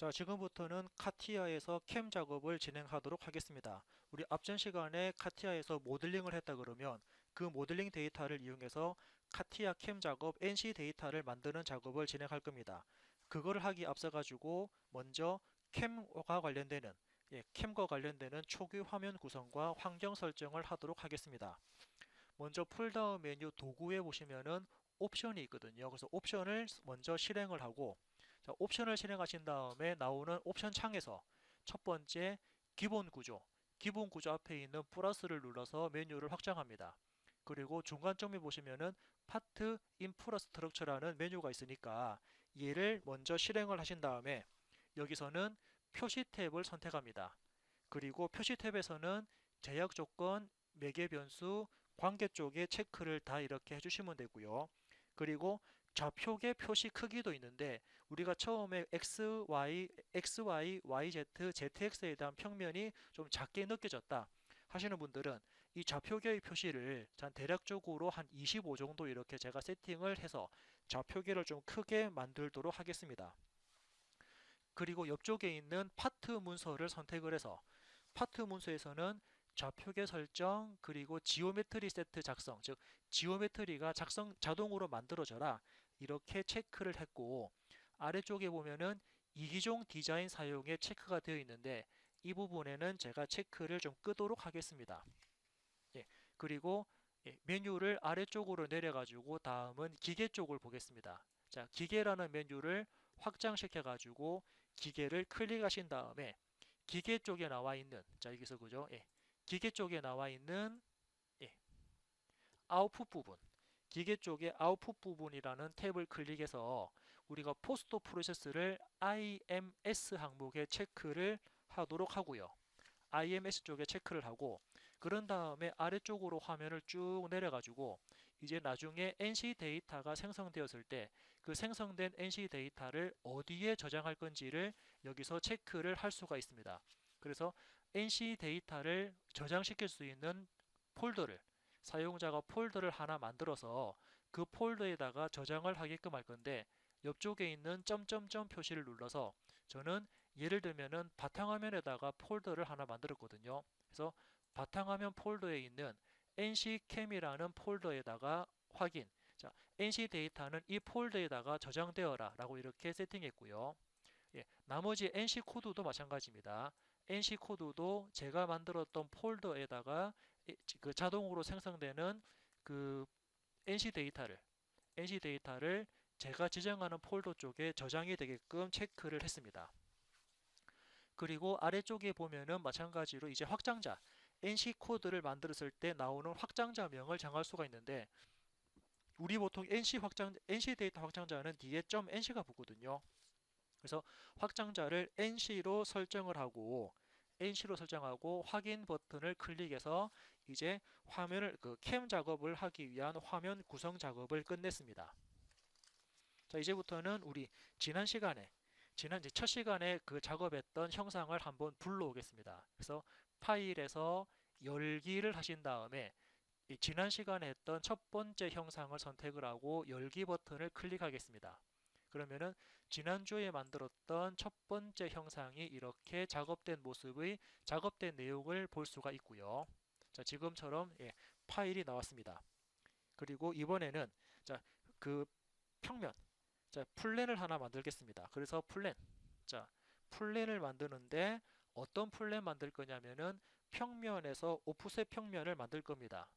자, 지금부터는 카티아에서 캠 작업을 진행하도록 하겠습니다. 우리 앞전 시간에 카티아에서 모델링을 했다 그러면 그 모델링 데이터를 이용해서 카티아 캠 작업 NC 데이터를 만드는 작업을 진행할 겁니다. 그거를 하기 앞서 가지고 먼저 캠과 관련되는 캠과 관련되는 초기 화면 구성과 환경 설정을 하도록 하겠습니다. 먼저 폴더운 메뉴 도구에 보시면은 옵션이 있거든요. 그래서 옵션을 먼저 실행을 하고, 자, 옵션을 실행하신 다음에 나오는 옵션 창에서 첫 번째 기본 구조 앞에 있는 플러스를 눌러서 메뉴를 확장합니다. 그리고 중간점에 보시면은 파트 인프라스트럭처라는 메뉴가 있으니까 얘를 먼저 실행을 하신 다음에 여기서는 표시 탭을 선택합니다. 그리고 표시 탭에서는 제약 조건, 매개 변수, 관계 쪽에 체크를 다 이렇게 해주시면 되고요. 그리고 좌표계 표시 크기도 있는데 우리가 처음에 XY, YZ, ZX에 대한 평면이 좀 작게 느껴졌다 하시는 분들은 이 좌표계의 표시를 대략적으로 한 25 정도 이렇게 제가 세팅을 해서 좌표계를 좀 크게 만들도록 하겠습니다. 그리고 옆쪽에 있는 파트 문서를 선택을 해서 파트 문서에서는 좌표계 설정 그리고 지오메트리 세트 작성, 즉 지오메트리가 자동으로 만들어져라 이렇게 체크를 했고, 아래쪽에 보면은 이기종 디자인 사용에 체크가 되어 있는데 이 부분에는 제가 체크를 좀 끄도록 하겠습니다. 예, 그리고 메뉴를 아래쪽으로 내려가지고 다음은 기계 쪽을 보겠습니다. 자, 기계라는 메뉴를 확장시켜 가지고 기계를 클릭하신 다음에 기계 쪽에 나와 있는, 자 여기서 그죠? 기계 쪽에 나와 있는 예, 아웃풋 부분, 기계 쪽의 아웃풋 부분이라는 탭을 클릭해서 우리가 포스트 프로세스를 IMS 항목에 체크를 하도록 하고요. IMS 쪽에 체크를 하고, 그런 다음에 아래쪽으로 화면을 쭉 내려가지고 이제 나중에 NC 데이터가 생성되었을 때 그 생성된 NC 데이터를 어디에 저장할 건지를 여기서 체크를 할 수가 있습니다. 그래서 NC 데이터를 저장시킬 수 있는 폴더를, 사용자가 폴더를 하나 만들어서 그 폴더에다가 저장을 하게끔 할 건데, 옆쪽에 있는 점점점 표시를 눌러서 저는 예를 들면은 바탕화면에다가 폴더를 하나 만들었거든요. 그래서 바탕화면 폴더에 있는 nccam이라는 폴더에다가 확인. 자, nc 데이터는 이 폴더에다가 저장되어라 라고 이렇게 세팅했고요. 나머지 nc 코드도 마찬가지입니다. nc 코드도 제가 만들었던 폴더에다가 그 자동으로 생성되는 그 nc 데이터를 제가 지정하는 폴더 쪽에 저장이 되게끔 체크를 했습니다. 그리고 아래쪽에 보면은 마찬가지로 이제 확장자, NC 코드를 만들었을 때 나오는 확장자명을 정할 수가 있는데, 우리 보통 NC 데이터 확장자는 뒤에 .nc가 붙거든요. 그래서 확장자를 NC로 설정하고 확인 버튼을 클릭해서 이제 화면을 캠 작업을 하기 위한 화면 구성 작업을 끝냈습니다. 자, 이제부터는 우리 지난 이제 첫 시간에 그 작업했던 형상을 한번 불러오겠습니다. 그래서 파일에서 열기를 하신 다음에 이 지난 시간에 했던 첫 번째 형상을 선택을 하고 열기 버튼을 클릭하겠습니다. 그러면은 지난주에 만들었던 첫 번째 형상이 이렇게 작업된 내용을 볼 수가 있고요. 자, 지금처럼 파일이 나왔습니다. 그리고 이번에는 자, 그 평면, 자, 플랜을 하나 만들겠습니다. 그래서 자, 플랜을 만드는데 어떤 플랜 만들 거냐면은 평면에서 오프셋 평면을 만들 겁니다.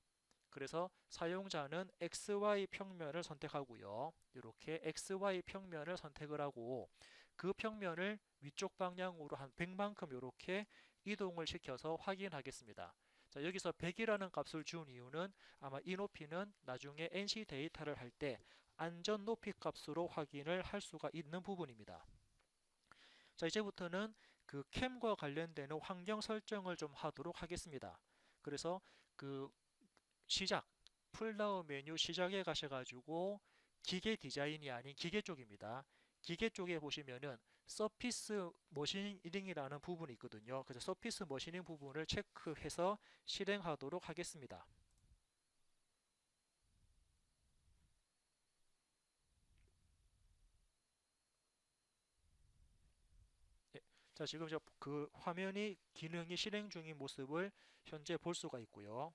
그래서 사용자는 XY 평면을 선택하고요. 이렇게 XY 평면을 선택을 하고 그 평면을 위쪽 방향으로 한 100만큼 이렇게 이동을 시켜서 확인하겠습니다. 자, 여기서 100이라는 값을 준 이유는 아마 이 높이는 나중에 NC 데이터를 할 때 안전 높이 값으로 확인을 할 수가 있는 부분입니다. 자, 이제부터는 그 캠과 관련되는 환경 설정을 좀 하도록 하겠습니다. 그래서 그 시작, 풀다운 메뉴 시작에 가셔가지고 기계 디자인이 아닌 기계 쪽입니다. 기계 쪽에 보시면은 서피스 머신링이라는 부분이 있거든요. 그래서 서피스 머신링 부분을 체크해서 실행하도록 하겠습니다. 자, 지금 그 화면이 기능이 실행 중인 모습을 현재 볼 수가 있고요.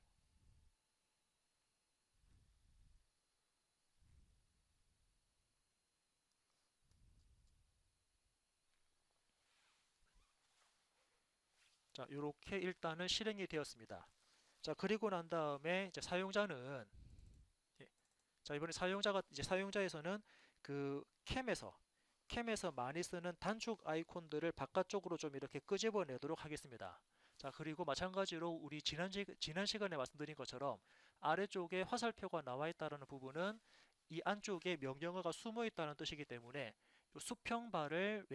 자, 이렇게 일단은 실행이 되었습니다. 자, 그리고 난 다음에 이제 사용자는 예, 자, 이번에 사용자에서는 그 캠에서 많이 쓰는 단축 아이콘들을 바깥쪽으로 좀 이렇게 끄집어내도록 하겠습니다. 자, 그리고 마찬가지로 우리 지난 시간에 말씀드린 것처럼 아래쪽에 화살표가 나와 있다는 부분은 이 안쪽에 명령어가 숨어 있다는 뜻이기 때문에 요 수평바를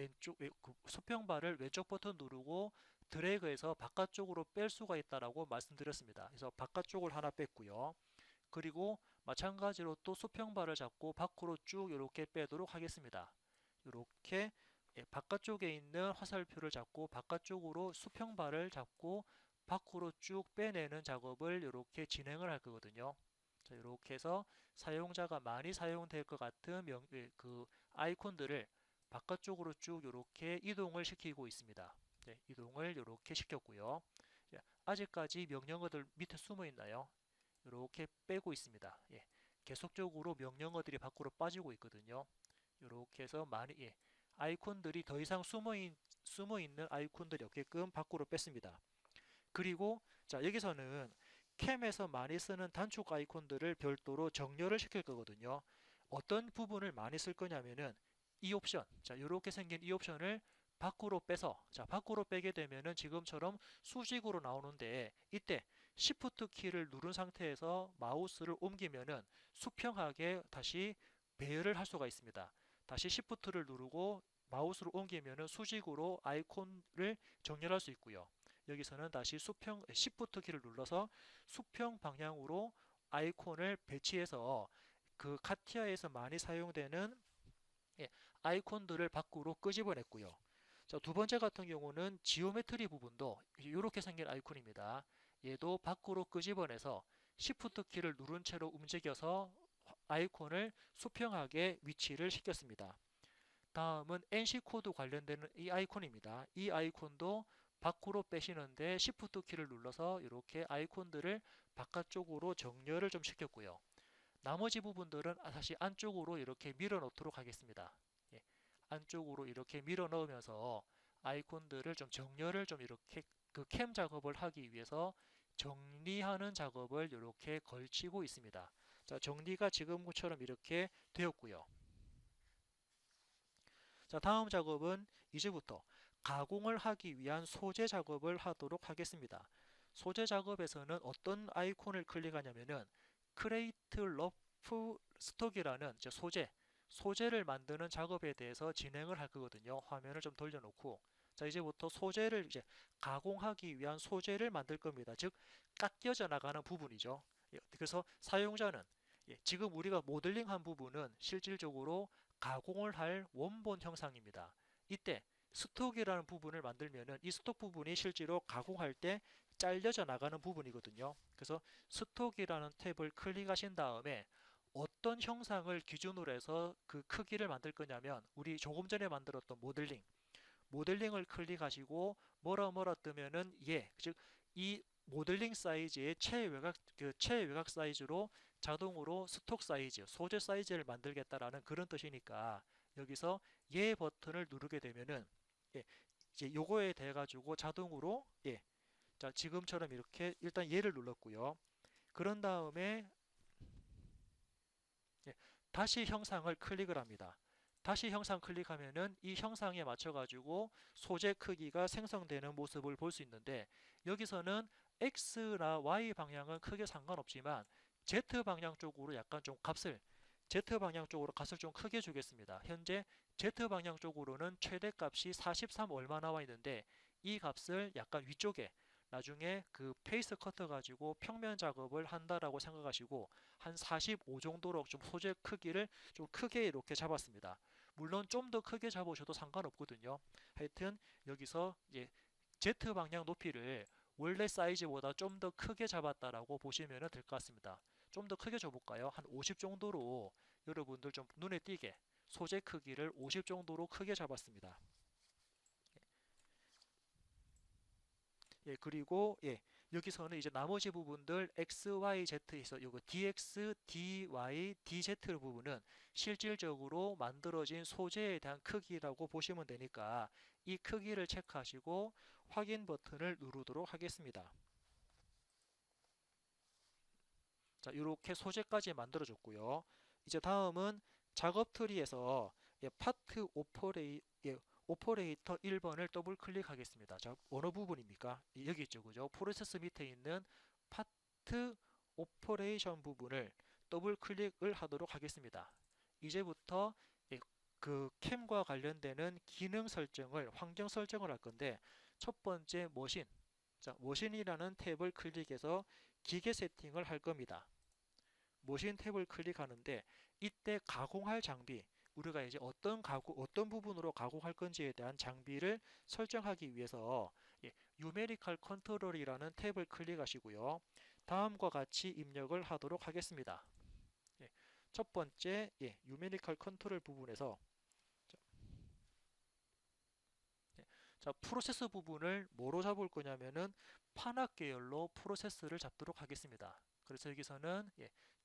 왼쪽 버튼 누르고 드래그해서 바깥쪽으로 뺄 수가 있다라고 말씀드렸습니다. 그래서 바깥쪽을 하나 뺐고요. 그리고 마찬가지로 또 수평바를 잡고 밖으로 쭉 이렇게 빼도록 하겠습니다. 이렇게 바깥쪽에 있는 화살표를 잡고 바깥쪽으로 수평바를 잡고 밖으로 쭉 빼내는 작업을 이렇게 진행을 할 거거든요. 자, 이렇게 해서 사용자가 많이 사용될 것 같은 그 아이콘들을 바깥쪽으로 쭉 이렇게 이동을 시키고 있습니다. 네, 이동을 이렇게 시켰고요. 아직까지 명령어들 밑에 숨어 있나요? 이렇게 빼고 있습니다. 예, 계속적으로 명령어들이 밖으로 빠지고 있거든요. 이렇게 해서 아이콘들이 더 이상 숨어 있는 아이콘들이 없게끔 밖으로 뺐습니다. 그리고 자, 여기서는 캠에서 많이 쓰는 단축 아이콘들을 별도로 정렬을 시킬 거거든요. 어떤 부분을 많이 쓸 거냐면은 이 옵션, 자, 이렇게 생긴 이 옵션을 밖으로 빼서, 자, 밖으로 빼게 되면은 지금처럼 수직으로 나오는데 이때 Shift 키를 누른 상태에서 마우스를 옮기면은 수평하게 다시 배열을 할 수가 있습니다. 다시 Shift를 누르고 마우스를 옮기면은 수직으로 아이콘을 정렬할 수 있고요. 여기서는 다시 Shift 키를 눌러서 수평 방향으로 아이콘을 배치해서 그 카티아에서 많이 사용되는 예, 아이콘들을 밖으로 끄집어냈고요. 자, 두 번째 같은 경우는 지오메트리 부분도 이렇게 생긴 아이콘입니다. 얘도 밖으로 끄집어내서 Shift 키를 누른 채로 움직여서 아이콘을 수평하게 위치를 시켰습니다. 다음은 NC 코드 관련되는 이 아이콘입니다. 이 아이콘도 밖으로 빼시는데 Shift 키를 눌러서 이렇게 아이콘들을 바깥쪽으로 정렬을 좀 시켰고요. 나머지 부분들은 다시 안쪽으로 이렇게 밀어 넣도록 하겠습니다. 예, 안쪽으로 이렇게 밀어 넣으면서 아이콘들을 좀 정렬을 좀 이렇게 그 캠 작업을 하기 위해서 정리하는 작업을 이렇게 걸치고 있습니다. 자, 정리가 지금처럼 이렇게 되었고요. 자, 다음 작업은 이제부터 가공을 하기 위한 소재 작업을 하도록 하겠습니다. 소재 작업에서는 어떤 아이콘을 클릭하냐면은 크레이트 러프 스톡이라는 소재를 만드는 작업에 대해서 진행을 할 거거든요. 화면을 좀 돌려놓고 자, 이제부터 소재를 가공하기 위한 소재를 만들 겁니다. 즉 깎여져 나가는 부분이죠. 그래서 사용자는 지금 우리가 모델링한 부분은 실질적으로 가공을 할 원본 형상입니다. 이때 스톡이라는 부분을 만들면은 이 스톡 부분이 실제로 가공할 때 잘려져 나가는 부분이거든요. 그래서 스톡이라는 탭을 클릭하신 다음에 어떤 형상을 기준으로 해서 그 크기를 만들 거냐면 우리 조금 전에 만들었던 모델링을 클릭하시고 뭐라 뜨면은 즉 이 모델링 사이즈의 최외곽 사이즈로 자동으로 스톡 사이즈, 소재 사이즈를 만들겠다라는 그런 뜻이니까 여기서 버튼을 누르게 되면은 이제 요거에 대해 가지고 자동으로 자, 지금처럼 이렇게 일단 얘를 눌렀고요. 그런 다음에 예, 다시 형상을 클릭을 합니다. 다시 형상 클릭하면은 이 형상에 맞춰 가지고 소재 크기가 생성되는 모습을 볼 수 있는데 여기서는 X나 Y 방향은 크게 상관없지만 Z 방향 쪽으로 약간 좀 Z 방향 쪽으로 값을 좀 크게 주겠습니다. 현재 Z 방향 쪽으로는 최대값이 43 얼마 나와 있는데 이 값을 약간 위쪽에 나중에 그 페이스 커터 가지고 평면 작업을 한다라고 생각하시고 한 45 정도로 좀 소재 크기를 좀 크게 이렇게 잡았습니다. 물론 좀 더 크게 잡으셔도 상관없거든요. 하여튼 여기서 Z 방향 높이를 원래 사이즈보다 좀 더 크게 잡았다라고 보시면 될 것 같습니다. 좀 더 크게 줘볼까요? 한 50 정도로 여러분들 좀 눈에 띄게 소재 크기를 50 정도로 크게 잡았습니다. 예, 그리고 여기서는 이제 나머지 부분들 x, y, z에서 요거 dx, dy, dz 부분은 실질적으로 만들어진 소재에 대한 크기라고 보시면 되니까 이 크기를 체크하시고 확인 버튼을 누르도록 하겠습니다. 자, 이렇게 소재까지 만들어 줬고요. 이제 다음은 작업 트리에서 파트 오퍼레이터 1번을 더블 클릭하겠습니다. 자, 어느 부분입니까? 여기 있죠, 그죠? 프로세스 밑에 있는 파트 오퍼레이션 부분을 더블 클릭을 하도록 하겠습니다. 이제부터 그 캠과 관련되는 기능 설정을, 환경 설정을 할 건데, 첫 번째 머신, 자, 머신이라는 탭을 클릭해서 기계 세팅을 할 겁니다. 머신 탭을 클릭하는데 이때 가공할 장비, 우리가 이제 어떤 부분으로 가공할 건지에 대한 장비를 설정하기 위해서 유메리컬 컨트롤이라는 탭을 클릭하시고요. 다음과 같이 입력을 하도록 하겠습니다. 첫 번째 유메리컬 컨트롤 부분에서 자, 프로세스 부분을 뭐로 잡을 거냐면은 판학 계열로 프로세스를 잡도록 하겠습니다. 그래서 여기서는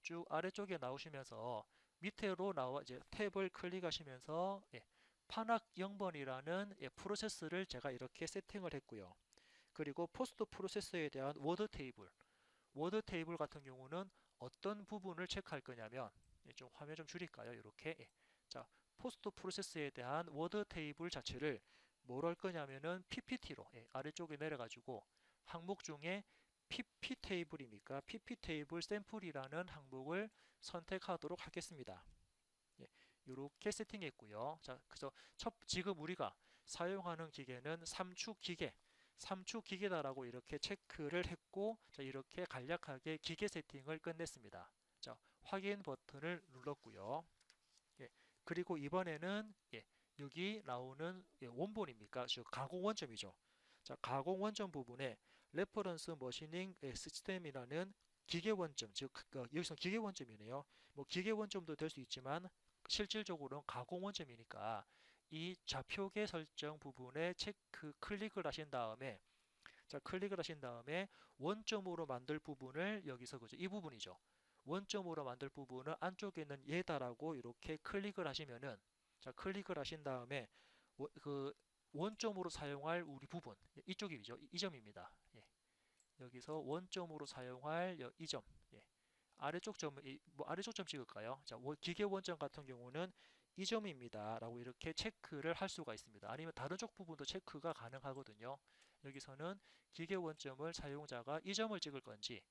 쭉 아래쪽에 나오시면서 밑으로 나와 이제 탭을 클릭하시면서 판학 0번이라는 프로세스를 제가 이렇게 세팅을 했고요. 그리고 포스트 프로세스에 대한 워드 테이블 같은 경우는 어떤 부분을 체크할 거냐면 좀 화면 좀 줄일까요? 이렇게 자, 포스트 프로세스에 대한 워드 테이블 자체를 뭘 할 거냐면은 PPT로 아래쪽에 내려가지고 항목 중에 PP 테이블입니까? PP 테이블 샘플이라는 항목을 선택하도록 하겠습니다. 이렇게 세팅했고요. 자, 그래서 지금 우리가 사용하는 기계는 3축 기계다라고 이렇게 체크를 했고, 자, 이렇게 간략하게 기계 세팅을 끝냈습니다. 자, 확인 버튼을 눌렀고요. 그리고 이번에는 여기 나오는 원본입니까? 즉 가공 원점이죠. 자, 가공 원점 부분에 레퍼런스 머시닝 시스템이라는 기계 원점, 즉 여기서 기계 원점이네요. 뭐 기계 원점도 될 수 있지만 실질적으로는 가공 원점이니까 이 좌표계 설정 부분에 클릭을 하신 다음에 자, 클릭을 하신 다음에 원점으로 만들 부분을 여기서 그죠? 이 부분이죠. 원점으로 만들 부분을 안쪽에 있는 얘다라고 이렇게 클릭을 하시면은 자, 클릭을 하신 다음에 그 원점으로 사용할 우리 부분 이쪽이죠. 이 점입니다. 여기서 원점으로 사용할 이 점. 아래쪽 점, 뭐 아래쪽 점 찍을까요? 자, 기계 원점 같은 경우는 이 점입니다. 라고 이렇게 체크를 할 수가 있습니다. 아니면 다른 쪽 부분도 체크가 가능하거든요. 여기서는 기계 원점을 사용자가 이 점을 찍을 건지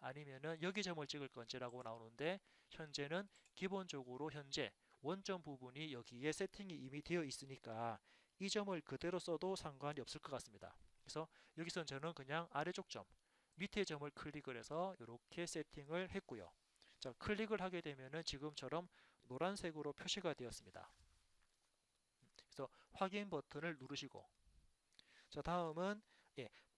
아니면은 여기 점을 찍을 건지라고 나오는데 현재는 기본적으로 현재 원점 부분이 여기에 세팅이 이미 되어 있으니까 이 점을 그대로 써도 상관이 없을 것 같습니다. 그래서 여기서는 저는 그냥 아래쪽 점 밑에 점을 클릭을 해서 이렇게 세팅을 했고요. 자, 클릭을 하게 되면은 지금처럼 노란색으로 표시가 되었습니다. 그래서 확인 버튼을 누르시고 자, 다음은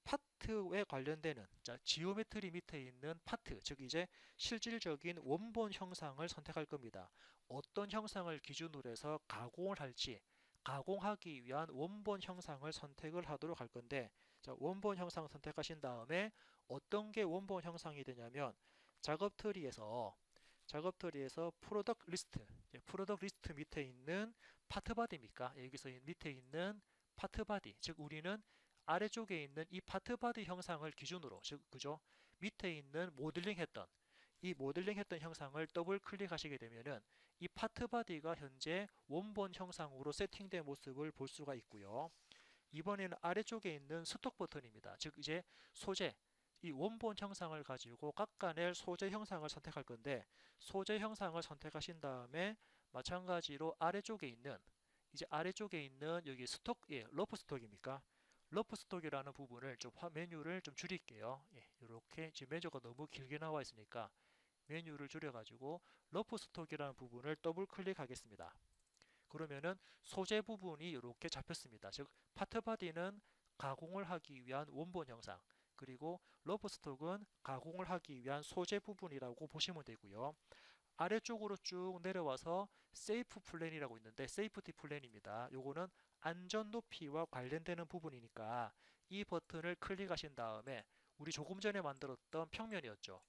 파트에 관련되는 자, 지오메트리 밑에 있는 파트, 즉 이제 실질적인 원본 형상을 선택할 겁니다. 어떤 형상을 기준으로 해서 가공을 할지 가공하기 위한 원본 형상을 선택을 하도록 할 건데 자, 원본 형상 선택하신 다음에 어떤 게 원본 형상이 되냐면 작업 트리에서 프로덕트 리스트 밑에 있는 파트 바디입니까? 여기서 밑에 있는 파트 바디, 즉 우리는 아래쪽에 있는 이 파트 바디 형상을 기준으로, 즉 그죠? 밑에 있는 모델링했던 형상을 더블 클릭하시게 되면은 이 파트 바디가 현재 원본 형상으로 세팅된 모습을 볼 수가 있고요. 이번에는 아래쪽에 있는 스톡 버튼입니다. 즉 이제 소재, 이 원본 형상을 가지고 깎아낼 소재 형상을 선택할 건데 소재 형상을 선택하신 다음에 마찬가지로 아래쪽에 있는 여기 스톡, 러프 스톡입니까? 러프 스톡이라는 부분을 좀 메뉴를 좀 줄일게요. 이렇게 지금 메뉴가 너무 길게 나와 있으니까 메뉴를 줄여가지고 러프 스톡이라는 부분을 더블 클릭하겠습니다. 그러면은 소재 부분이 이렇게 잡혔습니다. 즉 파트 바디는 가공을 하기 위한 원본 형상, 그리고 러프 스톡은 가공을 하기 위한 소재 부분이라고 보시면 되고요. 아래쪽으로 쭉 내려와서 세이프 플랜이라고 있는데 세이프티 플랜입니다. 요거는 안전 높이와 관련되는 부분이니까 이 버튼을 클릭하신 다음에 우리 조금 전에 만들었던 평면이었죠.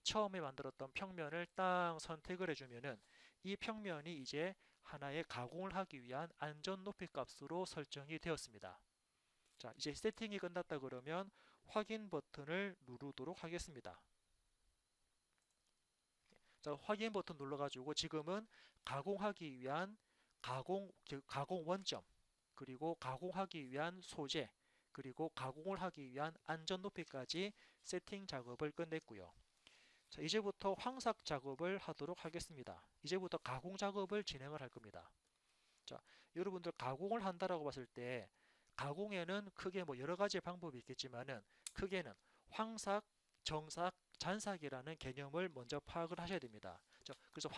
처음에 만들었던 평면을 딱 선택을 해주면은 이 평면이 이제 하나의 가공을 하기 위한 안전 높이 값으로 설정이 되었습니다. 자, 이제 세팅이 끝났다 그러면 확인 버튼을 누르도록 하겠습니다. 자, 확인 버튼 눌러가지고 지금은 가공하기 위한 가공 원점, 그리고 가공하기 위한 소재, 그리고 가공을 하기 위한 안전 높이까지 세팅 작업을 끝냈고요. 자, 이제부터 황삭 작업을 하도록 하겠습니다. 이제부터 가공 작업을 진행을 할 겁니다. 자, 여러분들 가공을 한다라고 봤을 때 가공에는 크게 뭐 여러 가지 방법이 있겠지만은 크게는 황삭, 정삭, 잔삭이라는 개념을 먼저 파악을 하셔야 됩니다. 자, 그래서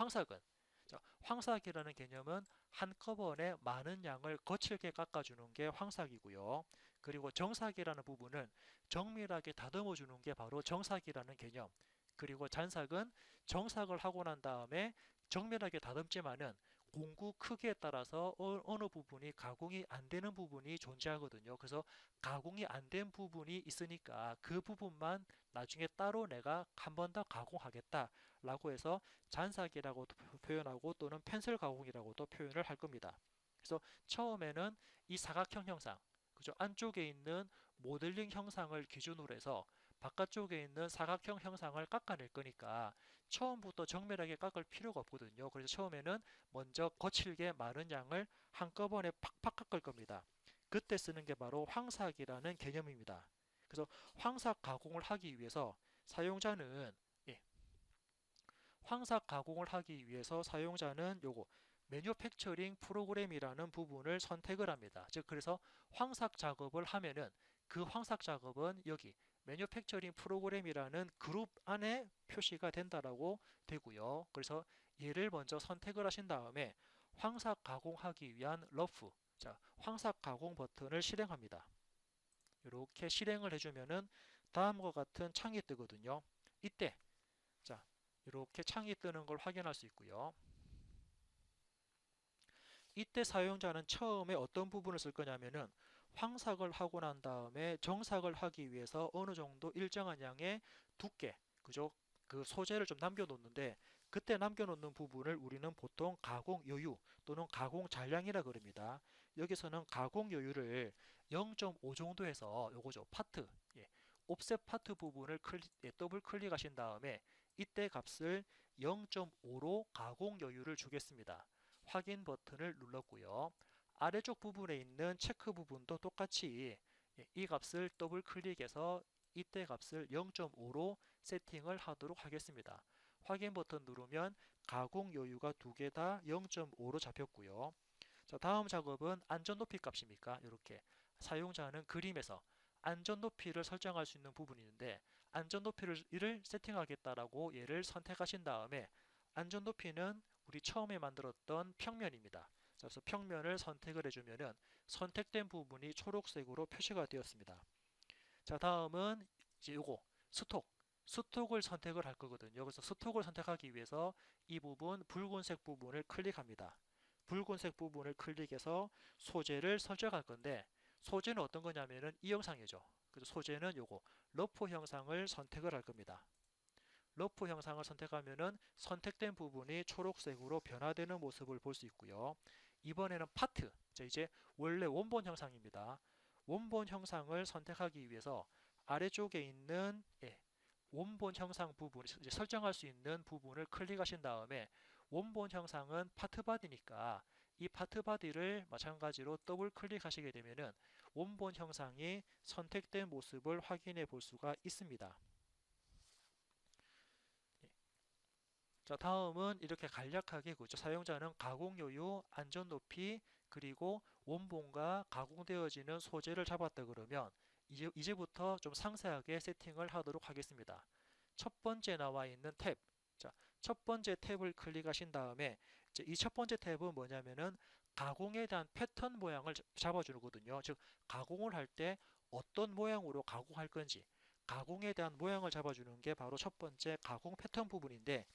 황삭이라는 개념은 한꺼번에 많은 양을 거칠게 깎아주는 게 황삭이고요. 그리고 정삭이라는 부분은 정밀하게 다듬어 주는 게 바로 정삭이라는 개념. 그리고 잔삭은 정삭을 하고 난 다음에 정밀하게 다듬지만은 공구 크기에 따라서 어느 부분이 가공이 안 되는 부분이 존재하거든요. 그래서 가공이 안 된 부분이 있으니까 그 부분만 나중에 따로 내가 한 번 더 가공하겠다라고 해서 잔삭이라고도 표현하고 또는 펜슬 가공이라고도 표현을 할 겁니다. 그래서 처음에는 이 사각형 형상, 그죠? 안쪽에 있는 모델링 형상을 기준으로 해서 바깥쪽에 있는 사각형 형상을 깎아낼 거니까 처음부터 정밀하게 깎을 필요가 없거든요. 그래서 처음에는 먼저 거칠게 많은 양을 한꺼번에 팍팍 깎을 겁니다. 그때 쓰는 게 바로 황삭이라는 개념입니다. 그래서 황삭 가공을 하기 위해서 사용자는 예, 황삭 가공을 하기 위해서 사용자는 요거 매뉴팩처링 프로그램이라는 부분을 선택을 합니다. 즉 그래서 황삭 작업을 하면은 그 황삭 작업은 여기 매뉴팩처링 프로그램이라는 그룹 안에 표시가 된다라고 되고요. 그래서 얘를 먼저 선택을 하신 다음에 황삭 가공하기 위한 러프, 자, 황삭 가공 버튼을 실행합니다. 이렇게 실행을 해주면은 다음과 같은 창이 뜨거든요. 이때 자, 이렇게 창이 뜨는 걸 확인할 수 있고요. 이때 사용자는 처음에 어떤 부분을 쓸 거냐면은 황삭을 하고 난 다음에 정삭을 하기 위해서 어느 정도 일정한 양의 두께, 그죠? 그 소재를 좀 남겨놓는데 그때 남겨놓는 부분을 우리는 보통 가공 여유 또는 가공 잔량이라 그럽니다. 여기서는 가공 여유를 0.5 정도 해서 요거죠. 파트, 예, 옵셋 파트 부분을 더블 클릭하신 다음에 이때 값을 0.5로 가공 여유를 주겠습니다. 확인 버튼을 눌렀고요. 아래쪽 부분에 있는 체크 부분도 똑같이 이 값을 더블 클릭해서 이때 값을 0.5로 세팅을 하도록 하겠습니다. 확인 버튼 누르면 가공 여유가 두 개 다 0.5로 잡혔고요. 자, 다음 작업은 안전 높이 값입니까? 이렇게 사용자는 그림에서 안전 높이를 설정할 수 있는 부분이 있는데 안전 높이를 세팅하겠다라고 얘를 선택하신 다음에 안전 높이는 우리 처음에 만들었던 평면입니다. 그래서 평면을 선택을 해주면은 선택된 부분이 초록색으로 표시가 되었습니다. 자, 다음은 이제 요거 스톡을 선택을 할 거거든요. 그래서 스톡을 선택하기 위해서 이 부분 붉은색 부분을 클릭합니다. 붉은색 부분을 클릭해서 소재를 설정할 건데 소재는 어떤 거냐면은 이 영상이죠. 그래서 소재는 요거 러프 형상을 선택을 할 겁니다. 러프 형상을 선택하면은 선택된 부분이 초록색으로 변화되는 모습을 볼 수 있고요. 이번에는 파트, 이제 원래 원본 형상입니다. 원본 형상을 선택하기 위해서 아래쪽에 있는 원본 형상 부분, 이제 설정할 수 있는 부분을 클릭하신 다음에 원본 형상은 파트 바디니까 이 파트 바디를 마찬가지로 더블 클릭하시게 되면은 원본 형상이 선택된 모습을 확인해 볼 수가 있습니다. 자, 다음은 이렇게 간략하게 그죠. 사용자는 가공 여유, 안전 높이, 그리고 원본과 가공되어지는 소재를 잡았다 그러면 이제부터 좀 상세하게 세팅을 하도록 하겠습니다. 첫 번째 나와 있는 탭. 자, 첫 번째 탭을 클릭하신 다음에 이 첫 번째 탭은 뭐냐면은 가공에 대한 패턴 모양을 잡아주거든요. 즉, 가공을 할 때 어떤 모양으로 가공할 건지 가공에 대한 모양을 잡아주는 게 바로 첫 번째 가공 패턴 부분인데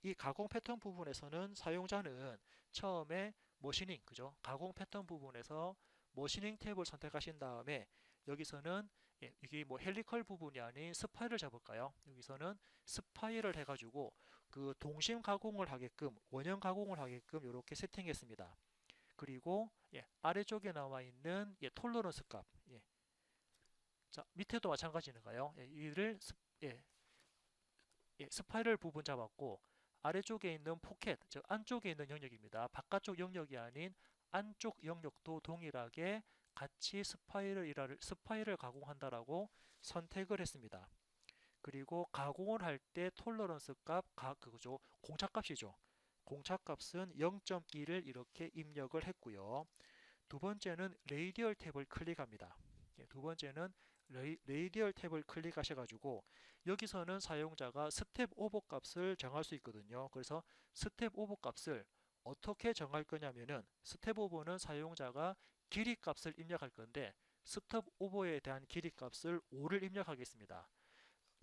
이 가공 패턴 부분에서는 사용자는 처음에 머시닝, 그죠? 가공 패턴 부분에서 머시닝 탭을 선택하신 다음에 여기서는 이게 뭐 헬리컬 부분이 아닌 스파이를 잡을까요? 여기서는 스파이를 해가지고 그 동심 가공을 하게끔 원형 가공을 하게끔 이렇게 세팅했습니다. 그리고 아래쪽에 나와 있는 톨러런스 값, 자 밑에도 마찬가지인가요? 이를 스파이럴 부분 잡았고 아래쪽에 있는 포켓, 즉 안쪽에 있는 영역입니다. 바깥쪽 영역이 아닌 안쪽 영역도 동일하게 같이 스파이를 가공한다라고 선택을 했습니다. 그리고 가공을 할 때 톨러런스 값, 그거죠. 공차값이죠. 공차값은 0.1을 이렇게 입력을 했고요. 두 번째는 레이디얼 탭을 클릭합니다. 두 번째는 레이디얼 탭을 클릭하셔가지고 여기서는 사용자가 스텝 오버 값을 정할 수 있거든요. 그래서 스텝 오버 값을 어떻게 정할 거냐면은 스텝 오버는 사용자가 길이 값을 입력할 건데 스텝 오버에 대한 길이 값을 5를 입력하겠습니다.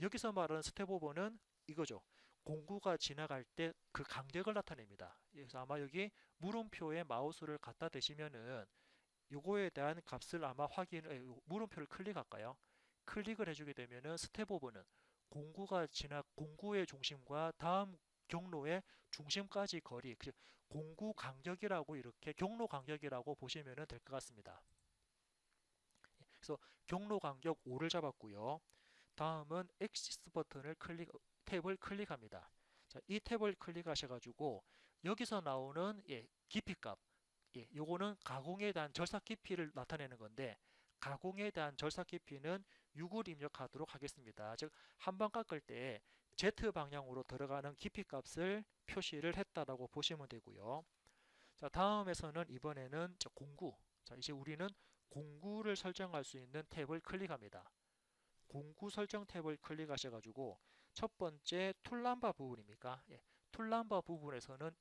여기서 말하는 스텝 오버는 이거죠. 공구가 지나갈 때 그 간격을 나타냅니다. 그래서 아마 여기 물음표에 마우스를 갖다 대시면은 요거에 대한 값을 아마 물음표를 클릭할까요? 클릭을 해주게 되면은 스텝 오버는 공구의 중심과 다음 경로의 중심까지 거리, 공구 간격이라고 이렇게 경로 간격이라고 보시면 될 것 같습니다. 그래서 경로 간격 5를 잡았고요. 다음은 엑시스 탭을 클릭합니다. 자, 이 탭을 클릭하셔가지고 여기서 나오는 깊이값, 요거는 가공에 대한 절삭 깊이를 나타내는 건데 가공에 대한 절삭 깊이는 6을 입력하도록 하겠습니다. 즉 한 번 깎을 때 Z 방향으로 들어가는 깊이 값을 표시를 했다라고 보시면 되고요. 자, 다음에서는 이번에는 공구. 자, 이제 우리는 공구를 설정할 수 있는 탭을 클릭합니다. 공구 설정 탭을 클릭하셔가지고 첫 번째 툴남바 부분입니까? 툴남바 부분에서는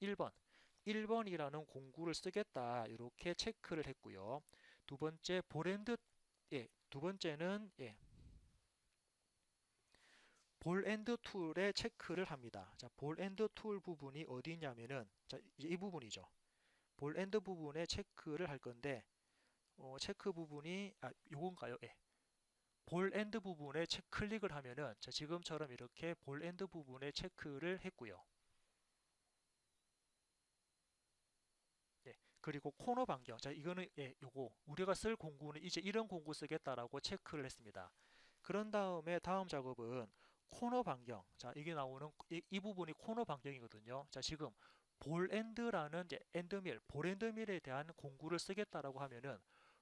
1번이라는 공구를 쓰겠다 이렇게 체크를 했고요. 두 번째 두 번째는 볼 앤드 툴에 체크를 합니다. 자, 볼 앤드 툴 부분이 어디 있냐면은 자, 이제 이 부분이죠. 볼 앤드 부분에 체크를 할 건데 체크 부분이 요건가요? 볼 앤드 부분에 클릭을 하면은 자, 지금처럼 이렇게 볼 앤드 부분에 체크를 했고요. 그리고 코너 반경. 자, 이거는 요거 우리가 쓸 공구는 이제 이런 공구 쓰겠다라고 체크를 했습니다. 그런 다음에 다음 작업은 코너 반경. 자, 이게 나오는 이 부분이 코너 반경이거든요. 자, 지금 볼 앤드라는 엔드밀, 볼 앤드밀에 대한 공구를 쓰겠다라고 하면은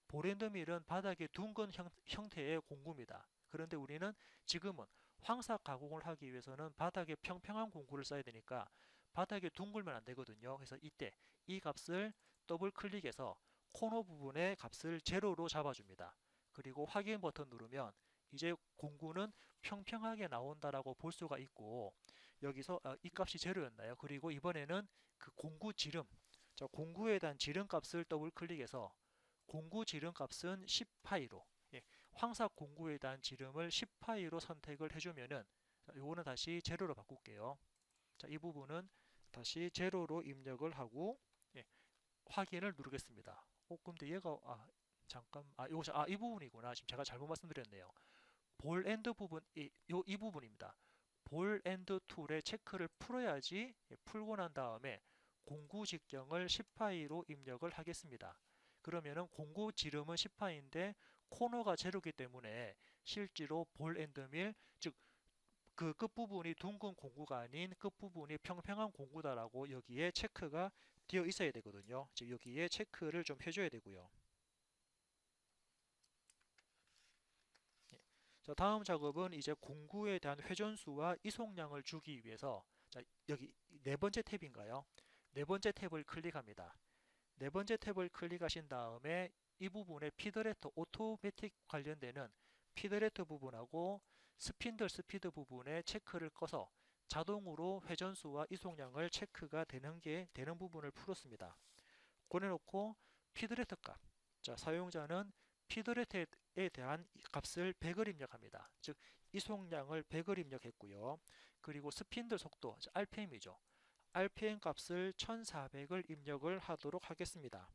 볼 앤드밀은 바닥에 둥근 형태의 공구입니다. 그런데 우리는 지금은 황사 가공을 하기 위해서는 바닥에 평평한 공구를 써야 되니까 바닥에 둥글면 안 되거든요. 그래서 이때 이 값을 더블 클릭해서 코너 부분의 값을 제로로 잡아줍니다. 그리고 확인 버튼 누르면 이제 공구는 평평하게 나온다라고 볼 수가 있고 여기서 이 값이 제로였나요? 그리고 이번에는 그 공구 지름, 자, 공구에 대한 지름 값을 더블 클릭해서 공구 지름 값은 10파이로 황사 공구에 대한 지름을 10파이로 선택을 해주면은 요거는 다시 제로로 바꿀게요. 자, 이 부분은 다시 제로로 입력을 하고 확인을 누르겠습니다. 근데 얘가 이 부분이구나. 지금 제가 잘못 말씀드렸네요. 볼 앤드 부분 이 부분입니다. 볼 앤드 툴의 체크를 풀어야지 풀고 난 다음에 공구 직경을 10파이로 입력을 하겠습니다. 그러면은 공구 지름은 10파인데 코너가 제로기 때문에 실제로 볼 앤드 밀, 즉 그 끝부분이 둥근 공구가 아닌 끝부분이 평평한 공구다라고 여기에 체크가 되어 있어야 되거든요. 즉 여기에 체크를 좀 해줘야 되고요. 자, 다음 작업은 이제 공구에 대한 회전수와 이송량을 주기 위해서 자, 여기 네 번째 탭인가요? 네 번째 탭을 클릭합니다. 네 번째 탭을 클릭하신 다음에 이 부분에 피드레터 오토매틱 관련되는 피드레터 부분하고 스핀들 스피드 부분에 체크를 꺼서 자동으로 회전수와 이송량을 체크가 되는 부분을 풀었습니다. 그래놓고 피드레터 값. 자, 사용자는 피드레트에 대한 값을 100을 입력합니다. 즉 이송량을 100을 입력했고요. 그리고 스핀들 속도, RPM이죠. RPM 값을 1400을 입력을 하도록 하겠습니다.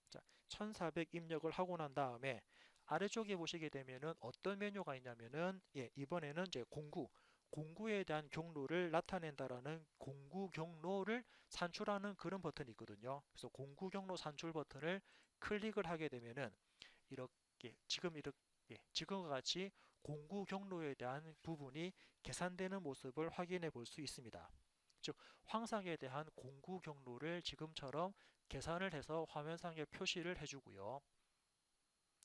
자, 1400 입력을 하고 난 다음에 아래쪽에 보시게 되면은 어떤 메뉴가 있냐면은 이번에는 이제 공구에 대한 경로를 나타낸다라는 공구 경로를 산출하는 그런 버튼이 있거든요. 그래서 공구 경로 산출 버튼을 클릭을 하게 되면은 이렇게 지금과 같이 공구 경로에 대한 부분이 계산되는 모습을 확인해 볼 수 있습니다. 즉 황상에 대한 공구 경로를 지금처럼 계산을 해서 화면상에 표시를 해주고요.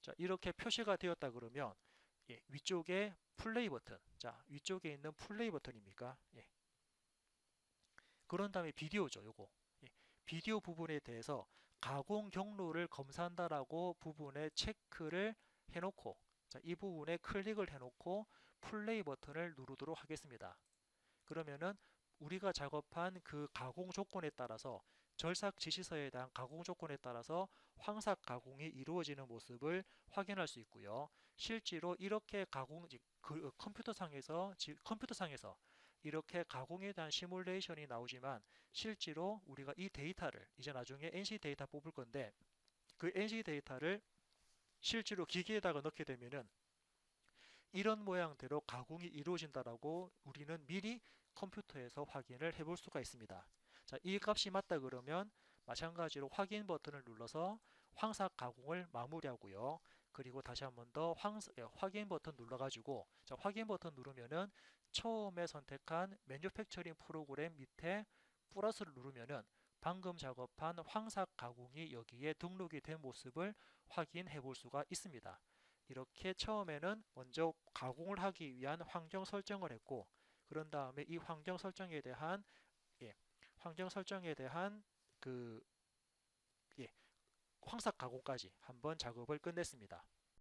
자, 이렇게 표시가 되었다 그러면 위쪽에 플레이 버튼, 자 위쪽에 있는 플레이 버튼입니까? 그런 다음에 비디오죠, 요거. 비디오 부분에 대해서 가공 경로를 검사한다라고 부분에 체크를 해놓고, 자, 이 부분에 클릭을 해놓고 플레이 버튼을 누르도록 하겠습니다. 그러면은 우리가 작업한 그 가공 조건에 따라서 절삭 지시서에 대한 가공 조건에 따라서 황삭 가공이 이루어지는 모습을 확인할 수 있고요. 실제로 이렇게 컴퓨터상에서 이렇게 가공에 대한 시뮬레이션이 나오지만 실제로 우리가 이 데이터를 이제 나중에 NC 데이터 뽑을 건데 그 NC 데이터를 실제로 기계에다가 넣게 되면은 이런 모양대로 가공이 이루어진다라고 우리는 미리 컴퓨터에서 확인을 해볼 수가 있습니다. 자, 이 값이 맞다 그러면 마찬가지로 확인 버튼을 눌러서 황삭 가공을 마무리하고요. 그리고 다시 한번 더 확인 버튼 눌러가지고, 자, 확인 버튼 누르면은 처음에 선택한 매뉴팩처링 프로그램 밑에 플러스를 누르면은 방금 작업한 황삭 가공이 여기에 등록이 된 모습을 확인해 볼 수가 있습니다. 이렇게 처음에는 먼저 가공을 하기 위한 환경 설정을 했고, 그런 다음에 이 예, 환경 설정에 대한 그 황삭 가공까지 한번 작업을 끝냈습니다.